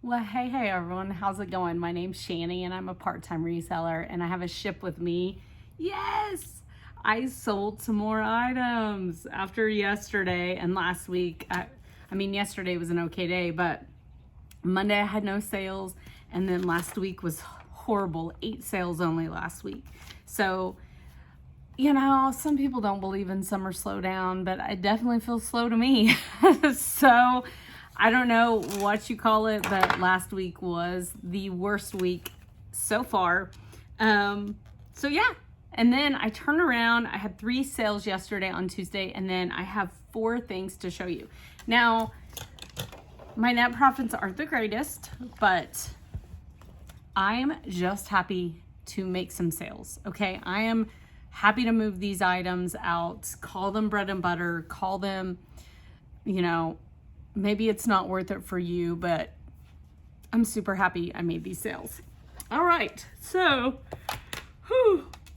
Well, hey everyone, how's it going? My name's Shani and I'm a part-time reseller and I have a ship with me. Yes! I sold some more items after yesterday and last week. Yesterday was an okay day, but Monday I had no sales and then last week was horrible. 8 sales only last week. So, some people don't believe in summer slowdown, but it definitely feels slow to me. So, I don't know what you call it, but last week was the worst week so far. So yeah, and then I turned around. I had 3 sales yesterday on Tuesday, and then I have 4 things to show you. Now, my net profits aren't the greatest, but I'm just happy to make some sales, okay? I am happy to move these items out, call them bread and butter, call them, maybe it's not worth it for you, but I'm super happy I made these sales. All right, so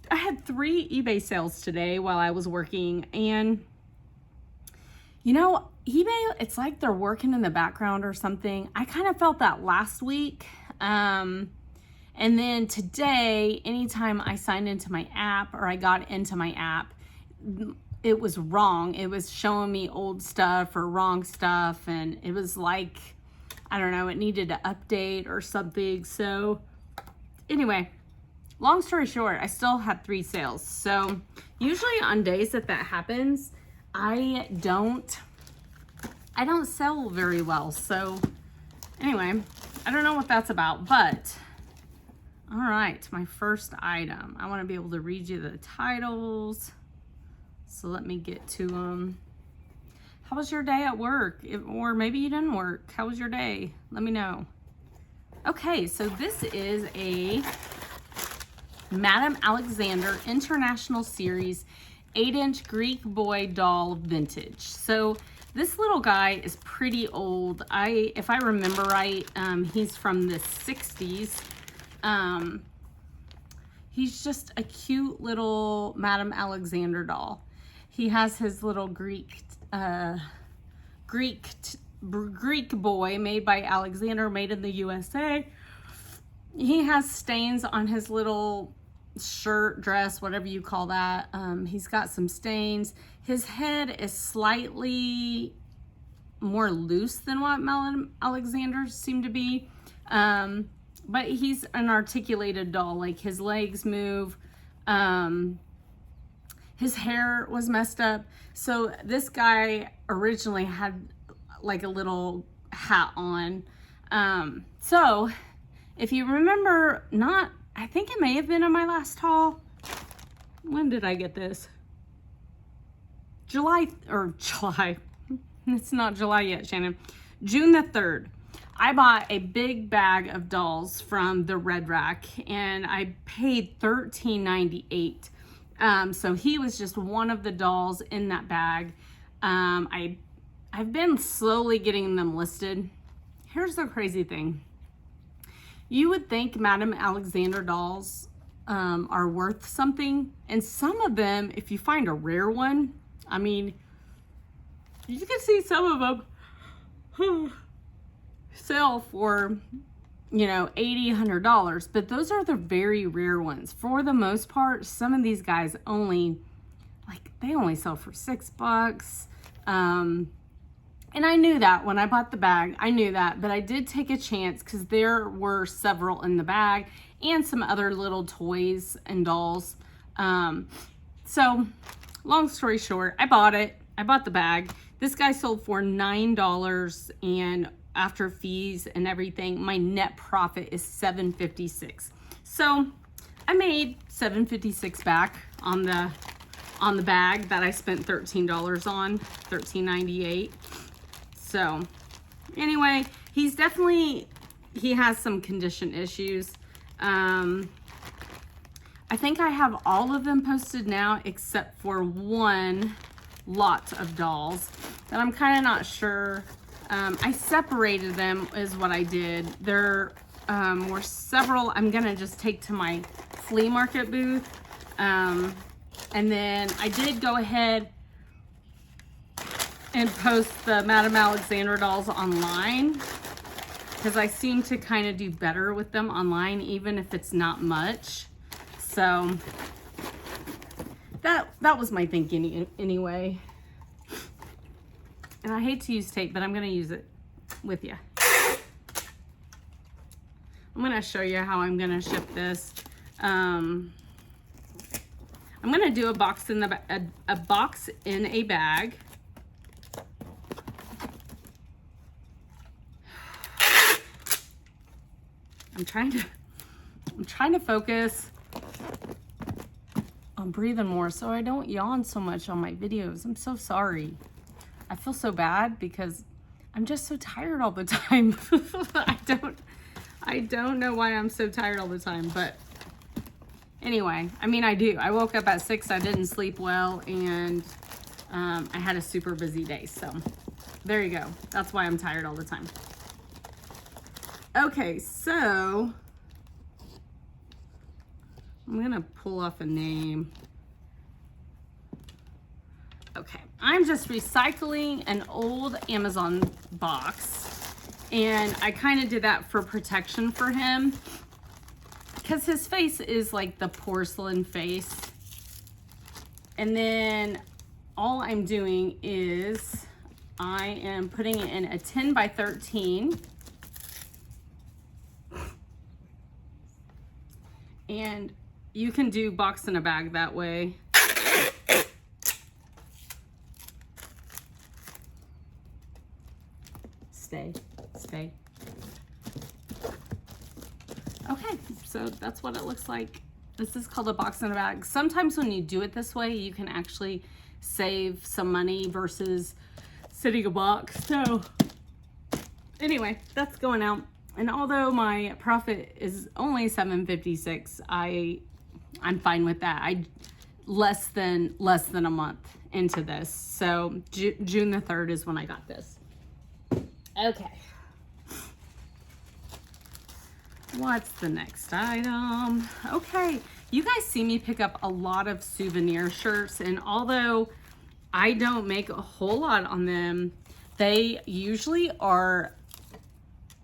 I had 3 eBay sales today while I was working, and eBay, it's like they're working in the background or something. I kind of felt that last week. And then today, anytime I signed into my app or I got into my app, it was wrong. It was showing me old stuff or wrong stuff. And it was like, I don't know, it needed to update or something. So anyway, long story short, I still had 3 sales. So usually on days that happens, I don't sell very well. So anyway, I don't know what that's about, but all right, my first item. I want to be able to read you the titles. So let me get to them. How was your day at work? Or maybe you didn't work. How was your day? Let me know. Okay, so this is a Madame Alexander International Series 8-inch Greek boy doll vintage. So this little guy is pretty old. If I remember right, he's from the 60s. He's just a cute little Madame Alexander doll. He has his little Greek boy made by Alexander, made in the USA. He has stains on his little shirt, dress, whatever you call that. He's got some stains. His head is slightly more loose than what Madame Alexander's seem to be. But he's an articulated doll, like his legs move. His hair was messed up. So this guy originally had like a little hat on. So if you remember, I think it may have been on my last haul. When did I get this? July. It's not July yet, Shannon. June the 3rd. I bought a big bag of dolls from the Red Rack and I paid $13.98. So he was just one of the dolls in that bag. I've been slowly getting them listed. Here's the crazy thing. You would think Madame Alexander dolls are worth something. And some of them, if you find a rare one, you can see some of them sell for, $80, $100. But those are the very rare ones. For the most part, some of these guys only sell for $6. And I knew that when I bought the bag, but I did take a chance because there were several in the bag and some other little toys and dolls. So long story short, I bought the bag. This guy sold for $9, and after fees and everything, my net profit is $7.56. So I made $7.56 back on the bag that I spent $13 on, $13.98. So anyway, he has some condition issues. I think I have all of them posted now except for one lot of dolls that I'm kind of not sure. I separated them is what I did. There were several I'm gonna just take to my flea market booth. And then I did go ahead and post the Madame Alexander dolls online. because I seem to kind of do better with them online, even if it's not much. So that was my thinking anyway. And I hate to use tape, but I'm going to use it with you. I'm going to show you how I'm going to ship this. I'm going to do a box in a box in a bag. I'm trying to focus on breathing more so I don't yawn so much on my videos. I'm so sorry. I feel so bad because I'm just so tired all the time. I don't know why I'm so tired all the time, but anyway, I mean, I do. I woke up at 6, I didn't sleep well, and I had a super busy day. So there you go. That's why I'm tired all the time. Okay, so I'm gonna pull off a name. Okay, I'm just recycling an old Amazon box, and I kind of did that for protection for him because his face is like the porcelain face. And then all I'm doing is I am putting it in a 10 by 13. And you can do box in a bag that way. Stay. Okay, so that's what it looks like. This is called a box in a bag. Sometimes when you do it this way, you can actually save some money versus sitting a box. So anyway, that's going out. And although my profit is only $7.56, I'm fine with that. I less than a month into this. So June the 3rd is when I got this. Okay. What's the next item? Okay, you guys see me pick up a lot of souvenir shirts, and although I don't make a whole lot on them, they usually are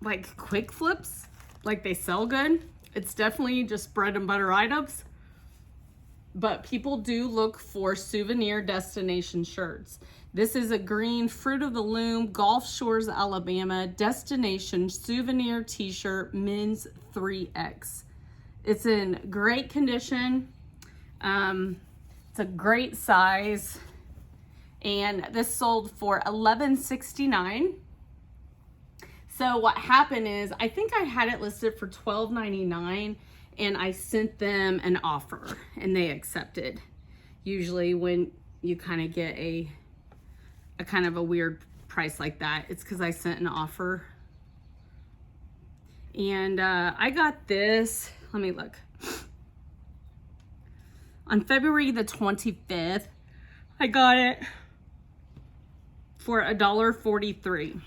like quick flips, like they sell good. It's definitely just bread and butter items, but people do look for souvenir destination shirts. This is a green Fruit of the Loom Gulf Shores, Alabama destination souvenir t-shirt, men's 3X. It's in great condition. It's a great size, and this sold for $11.69. So what happened is, I think I had it listed for $12.99, and I sent them an offer, and they accepted. Usually when you kind of get a kind of a weird price like that, it's because I sent an offer. And I got this, let me look. On February the 25th, I got it for $1.43.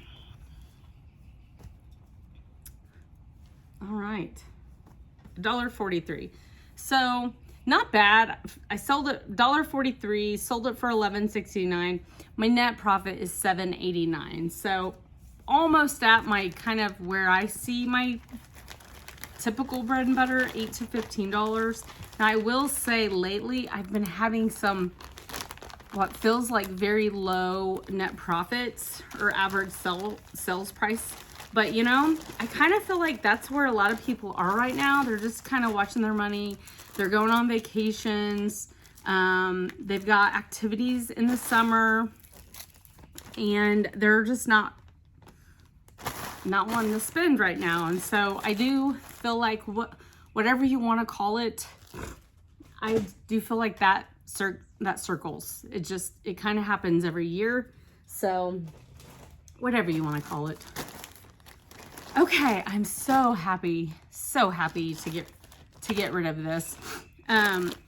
All right, $1.43. So not bad. I sold it $1.43, sold it for $11.69. My net profit is $7.89. So almost at my kind of where I see my typical bread and butter, $8 to $15. Now I will say lately I've been having some what feels like very low net profits or average sales price. But you know, I kind of feel like that's where a lot of people are right now. They're just kind of watching their money. They're going on vacations. They've got activities in the summer, and they're just not wanting to spend right now. And so I do feel like whatever you want to call it, I do feel like that circles. It kind of happens every year. So whatever you want to call it. Okay, I'm so happy to get rid of this.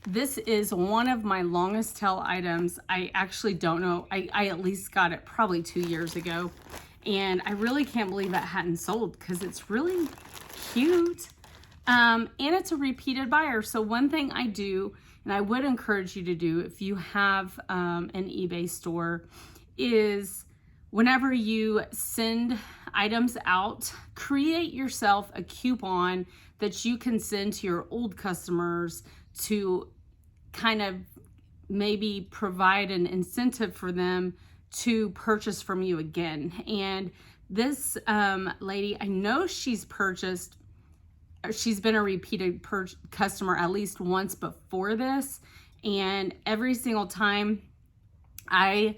This is one of my longest tail items. I actually don't know. I at least got it probably 2 years ago. And I really can't believe that hadn't sold because it's really cute. And it's a repeated buyer. So one thing I do, and I would encourage you to do if you have an eBay store, is whenever you send items out, create yourself a coupon that you can send to your old customers to kind of maybe provide an incentive for them to purchase from you again. And this lady, I know she's been a repeated customer at least once before this, and every single time I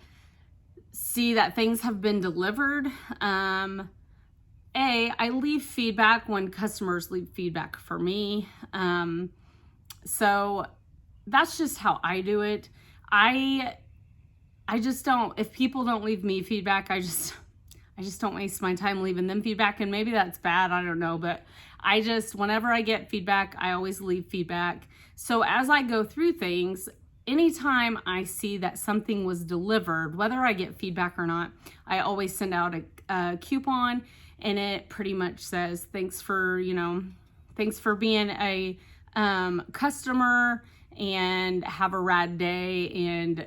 see that things have been delivered, I leave feedback when customers leave feedback for me. So that's just how I do it. I just don't, if people don't leave me feedback, I just don't waste my time leaving them feedback. And maybe that's bad, I don't know, but whenever I get feedback, I always leave feedback. So as I go through things, anytime I see that something was delivered, whether I get feedback or not, I always send out a coupon, and it pretty much says, thanks for being a customer, and have a rad day, and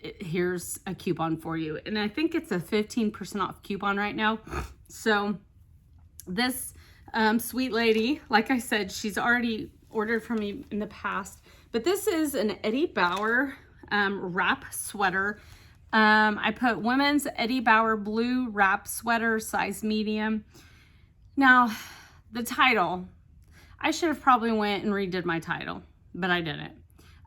here's a coupon for you. And I think it's a 15% off coupon right now. So this sweet lady, like I said, she's already ordered from me in the past, but this is an Eddie Bauer wrap sweater. I put women's Eddie Bauer blue wrap sweater, size medium. Now, the title, I should have probably went and redid my title, but I didn't.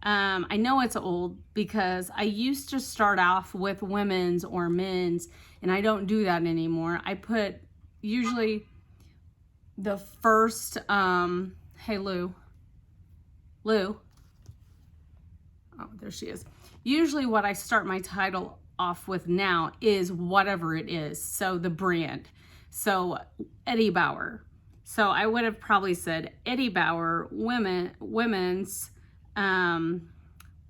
I know it's old because I used to start off with women's or men's, and I don't do that anymore. I put usually the first, hey Lou, oh, there she is. Usually what I start my title off with now is whatever it is. So the brand, so Eddie Bauer. So I would have probably said Eddie Bauer women's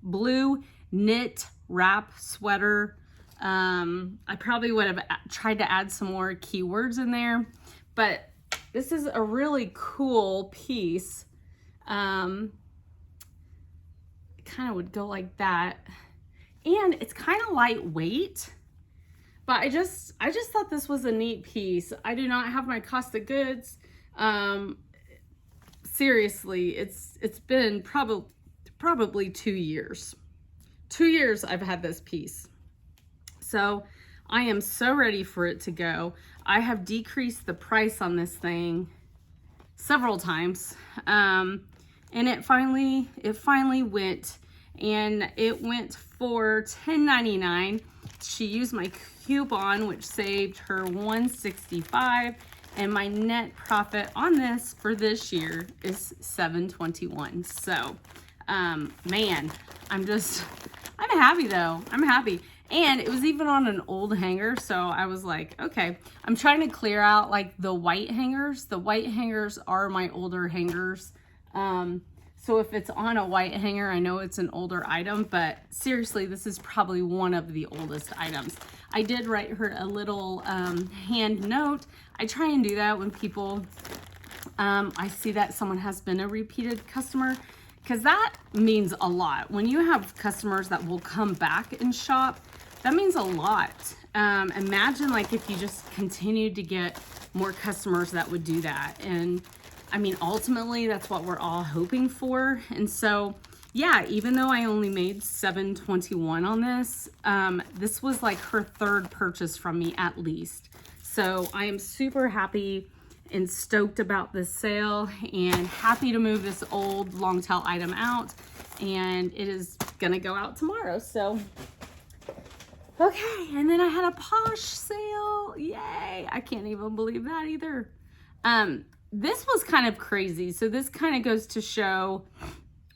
blue knit wrap sweater. I probably would have tried to add some more keywords in there, but this is a really cool piece. It kind of would go like that, and it's kind of lightweight, but I just thought this was a neat piece. I do not have my cost of goods. Seriously, it's been probably 2 years. 2 years I've had this piece. So I am so ready for it to go. I have decreased the price on this thing several times. And it finally went, and it went for $10.99. She used my coupon, which saved her $165, and my net profit on this for this year is $7.21. So, man, I'm happy though. I'm happy. And it was even on an old hanger, so I was like, okay. I'm trying to clear out like the white hangers. The white hangers are my older hangers. So if it's on a white hanger, I know it's an older item, but seriously, this is probably one of the oldest items. I did write her a little hand note. I try and do that when people, I see that someone has been a repeated customer, because that means a lot. When you have customers that will come back and shop, that means a lot. Imagine like if you just continued to get more customers that would do that. And I mean, ultimately, that's what we're all hoping for. And so, yeah, even though I only made $7.21 on this, this was like her third purchase from me at least. So I am super happy and stoked about this sale, and happy to move this old long tail item out, and it is gonna go out tomorrow. So, okay, and then I had a Posh sale. Yay, I can't even believe that either. This was kind of crazy. So this kind of goes to show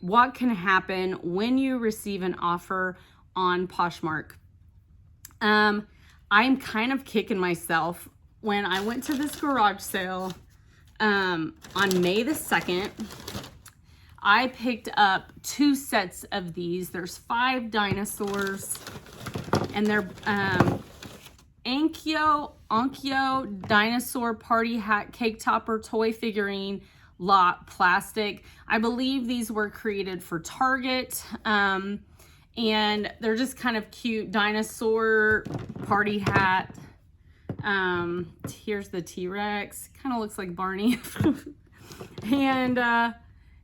what can happen when you receive an offer on Poshmark. I'm kind of kicking myself. When I went to this garage sale on May the 2nd, I picked up 2 sets of these. There's 5 dinosaurs, and they're Onkyo dinosaur party hat cake topper toy figurine lot plastic. I believe these were created for Target. And they're just kind of cute dinosaur party hat. Here's the T-Rex. Kind of looks like Barney. And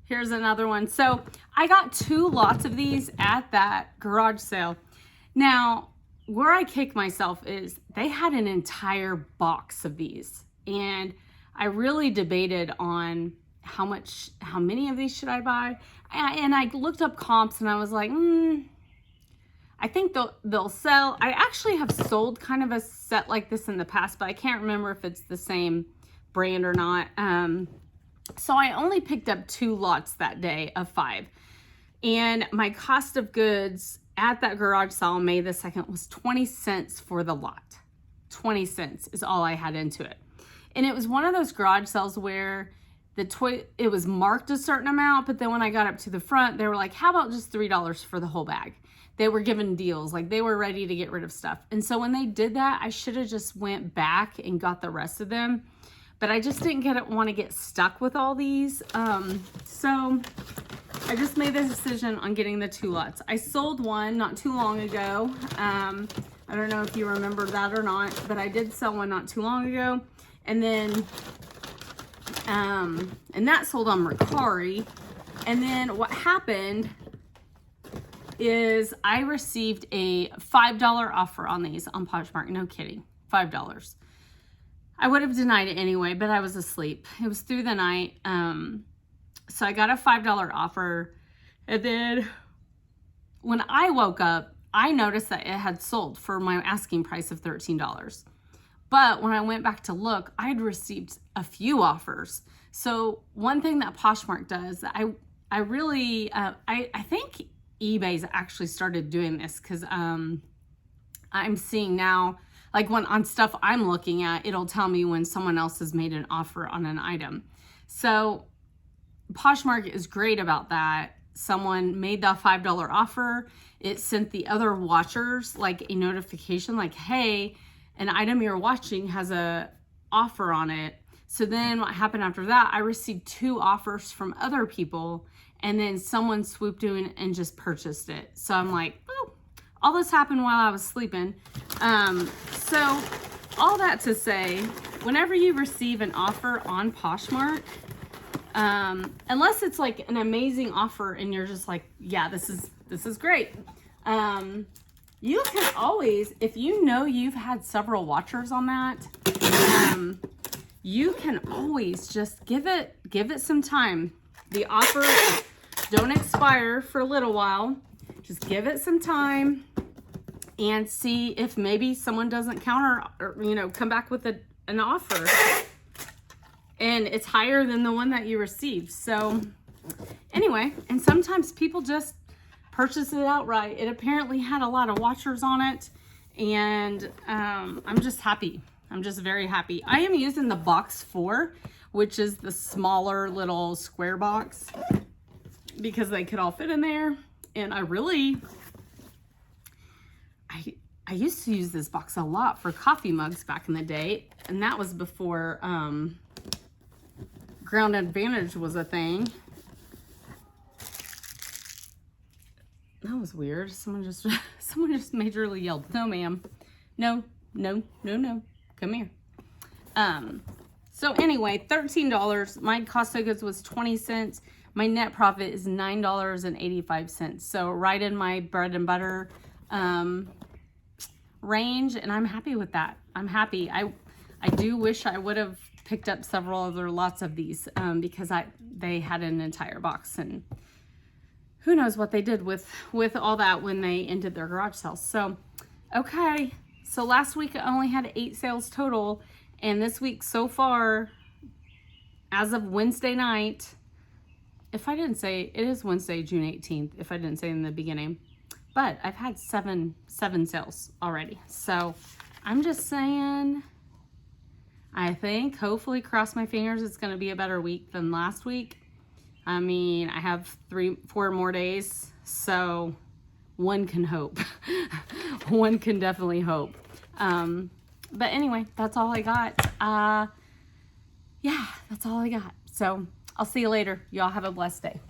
here's another one. So I got 2 lots of these at that garage sale. Now, where I kick myself is they had an entire box of these. And I really debated on how many of these should I buy. And I looked up comps and I was like, I think they'll sell. I actually have sold kind of a set like this in the past, but I can't remember if it's the same brand or not. So I only picked up 2 lots that day of 5. And my cost of goods at that garage sale on May the 2nd was 20 cents for the lot. 20 cents is all I had into it. And it was one of those garage sales where it was marked a certain amount, but then when I got up to the front, they were like, how about just $3 for the whole bag? They were giving deals, like they were ready to get rid of stuff. And so when they did that, I should have just went back and got the rest of them. But I just didn't want to get stuck with all these. So I just made the decision on getting the 2 lots. I sold one not too long ago. I don't know if you remember that or not, but I did sell one not too long ago. And then, and that sold on Mercari. And then what happened is I received a $5 offer on these on Poshmark. No kidding, $5. I would have denied it anyway, but I was asleep. It was through the night. So I got a $5 offer. And then when I woke up, I noticed that it had sold for my asking price of $13. But when I went back to look, I had received a few offers. So one thing that Poshmark does, I really, I think eBay's actually started doing this because I'm seeing now, like on stuff I'm looking at, it'll tell me when someone else has made an offer on an item. So Poshmark is great about that. Someone made that $5 offer. It sent the other watchers like a notification like, hey, an item you're watching has a offer on it. So then what happened after that, I received 2 offers from other people, and then someone swooped in and just purchased it. So I'm like, oh, all this happened while I was sleeping. So all that to say, whenever you receive an offer on Poshmark, unless it's like an amazing offer and you're just like, yeah, this is great. You can always, if you know you've had several watchers on that, you can always just give it some time. The offers don't expire for a little while. Just give it some time and see if maybe someone doesn't counter or, come back with an offer. And it's higher than the one that you received. So anyway, and sometimes people just purchase it outright. It apparently had a lot of watchers on it. And I'm just happy. I'm just very happy. I am using the box 4, which is the smaller little square box, because they could all fit in there. And I used to use this box a lot for coffee mugs back in the day. And that was before Ground Advantage was a thing. That was weird. Someone just majorly yelled, no ma'am. No. Come here. So anyway, $13. My cost of goods was 20 cents. My net profit is $9.85. So right in my bread and butter range, and I'm happy with that. I'm happy. I do wish I would have picked up several other lots of these because they had an entire box, and who knows what they did with all that when they ended their garage sales. So okay, so last week I only had 8 sales total, and this week so far, as of Wednesday night, if I didn't say, it is Wednesday, June 18th, if I didn't say in the beginning, but I've had seven sales already. So I'm just saying, I think, hopefully, cross my fingers, it's going to be a better week than last week. I mean, I have 4 more days, so one can hope. One can definitely hope. But anyway, that's all I got. Yeah, that's all I got. So I'll see you later. Y'all have a blessed day.